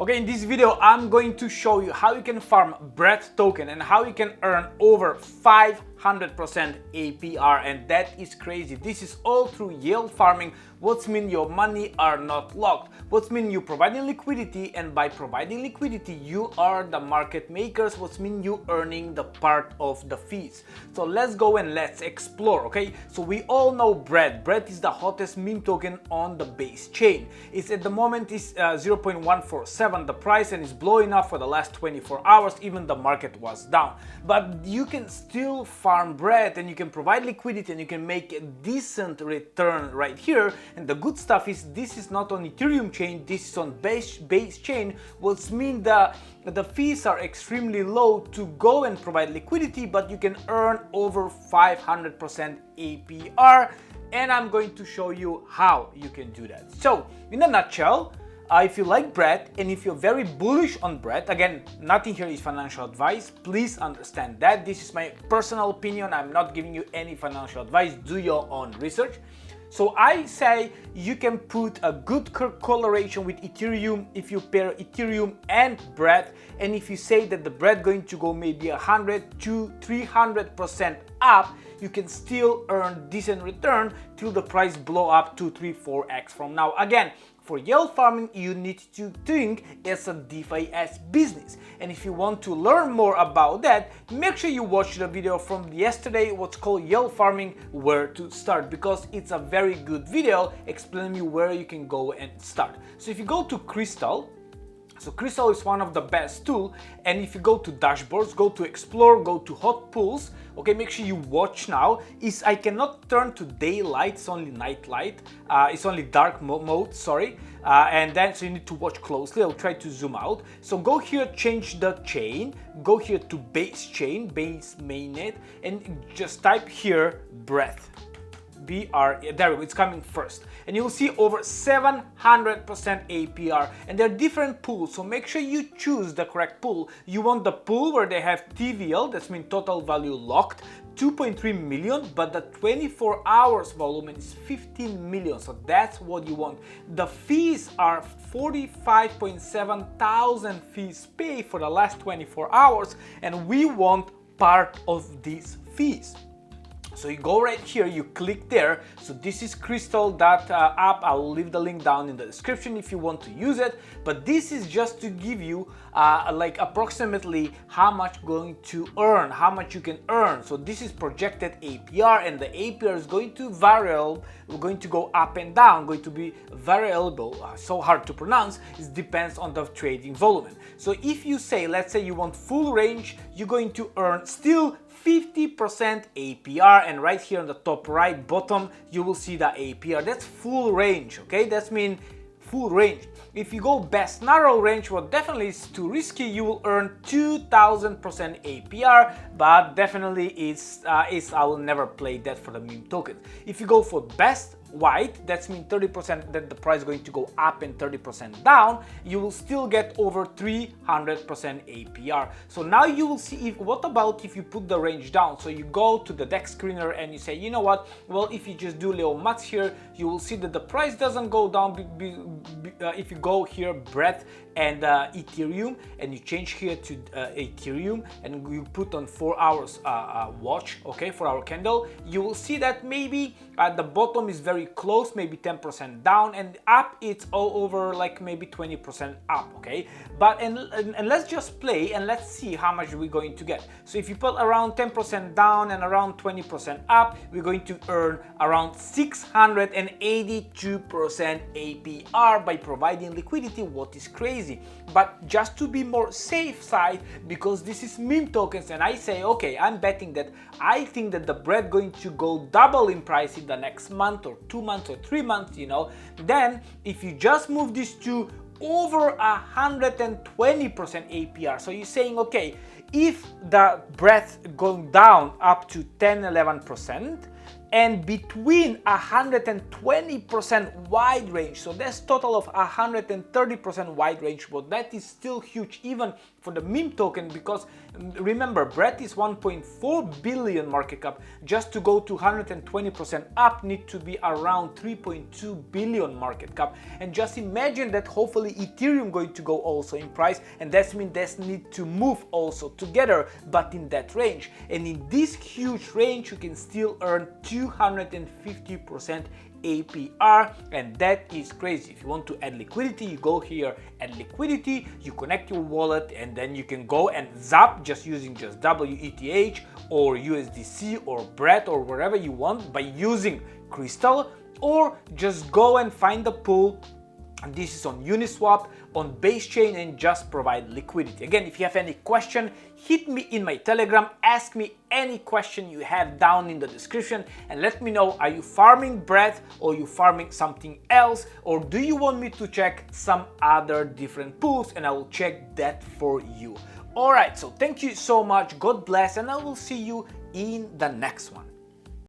Okay, in this video, I'm going to show you how you can farm BREAD token and how you can earn over 500% APR, and that is crazy. This is all through yield farming, which means your money are not locked, which means you providing liquidity, and by providing liquidity, you are the market makers, which means you earning the part of the fees. So let's go and let's explore, okay? So we all know BREAD. BREAD is the hottest meme token on the base chain. It's at the moment is 0.147 the price, and it's blowing up for the last 24 hours. Even the market was down, but you can still farm BREAD and you can provide liquidity and you can make a decent return right here. And the good stuff is this is not on Ethereum chain, this is on base chain, which means the fees are extremely low to go and provide liquidity, but you can earn over 500% APR, and I'm going to show you how you can do that. So in a nutshell, if you like BREAD and if you're very bullish on BREAD, again, nothing here is financial advice. Please understand that. This is my personal opinion. I'm not giving you any financial advice. Do your own research. So I say you can put a good correlation with Ethereum if you pair Ethereum and BREAD, and if you say that the BREAD going to go maybe 100 to 300% up, you can still earn decent return till the price blow up to 3-4x from now. Again, for yield farming, you need to think as a DeFi as business. And if you want to learn more about that, make sure you watch the video from yesterday, what's called yield farming, where to start, because it's a very good video explaining you where you can go and start. So if you go to Krystal, so Krystal is one of the best tool, and if you go to dashboards, go to explore, go to hot pools, okay, make sure you watch now. I cannot turn to daylight, it's only night light, it's only dark mode, sorry, and then so you need to watch closely. I'll try to zoom out. So go here, change the chain, go here to base chain, base mainnet, and just type here BREAD. There we go, it's coming first, and you will see over 700% APR, and there are different pools, so make sure you choose the correct pool. You want the pool where they have TVL, that's mean total value locked, 2.3 million, but the 24 hours volume is 15 million, so that's what you want. The fees are 45.7 thousand fees paid for the last 24 hours, and we want part of these fees. So you go right here, you click there. So this is Krystal app. I will leave the link down in the description if you want to use it. But this is just to give you like approximately how much going to earn, how much you can earn. So this is projected APR, and the APR is going to vary. We're going to go up and down, going to be variable, so hard to pronounce. It depends on the trading volume. So if you say, let's say you want full range, you're going to earn still 50% APR, and right here on the top right bottom you will see the APR. That's full range, okay? That's mean full range. If you go best narrow range, well, definitely it's too risky. You will earn 2000% APR, but definitely I will never play that for the meme tokens. If you go for best white, that's mean 30% that the price is going to go up and 30% down, you will still get over 300% APR. So now you will see what about if you put the range down. So you go to the deck screener and you say, you know what, well, if you just do little maths here, you will see that the price doesn't go down. If you go here BREAD and Ethereum, and you change here to Ethereum, and you put on 4 hours watch, okay, 4 hour candle, you will see that maybe at the bottom is very close, maybe 10% down, and up it's all over like maybe 20% up, okay? But and let's just play and let's see how much we're going to get. So if you put around 10% down and around 20% up, we're going to earn around 682% APR by providing liquidity, what is crazy. But just to be more safe side, because this is meme tokens, and I say, okay, I'm betting that I think that the BREAD going to go double in price in the next month or 2 months or 3 months, you know, then if you just move this to over 120% APR, so you're saying, okay, if the BREAD going down up to 10-11%, and between 120% wide range. So that's total of 130% wide range, but that is still huge even for the meme token, because remember, BRET is 1.4 billion market cap. Just to go to 120% up need to be around 3.2 billion market cap. And just imagine that hopefully Ethereum going to go also in price, and that means that need to move also together, but in that range. And in this huge range you can still earn 250% APR, and that is crazy. If you want to add liquidity, you go here, add liquidity, you connect your wallet, and then you can go and zap just using just WETH or USDC or BRET or wherever you want by using Krystal, or just go and find the pool. And this is on Uniswap, on base chain, and just provide liquidity. Again, if you have any question, hit me in my Telegram, ask me any question you have down in the description, and let me know, are you farming BRET or you farming something else, or do you want me to check some other different pools, and I will check that for you. Alright, so thank you so much, God bless, and I will see you in the next one.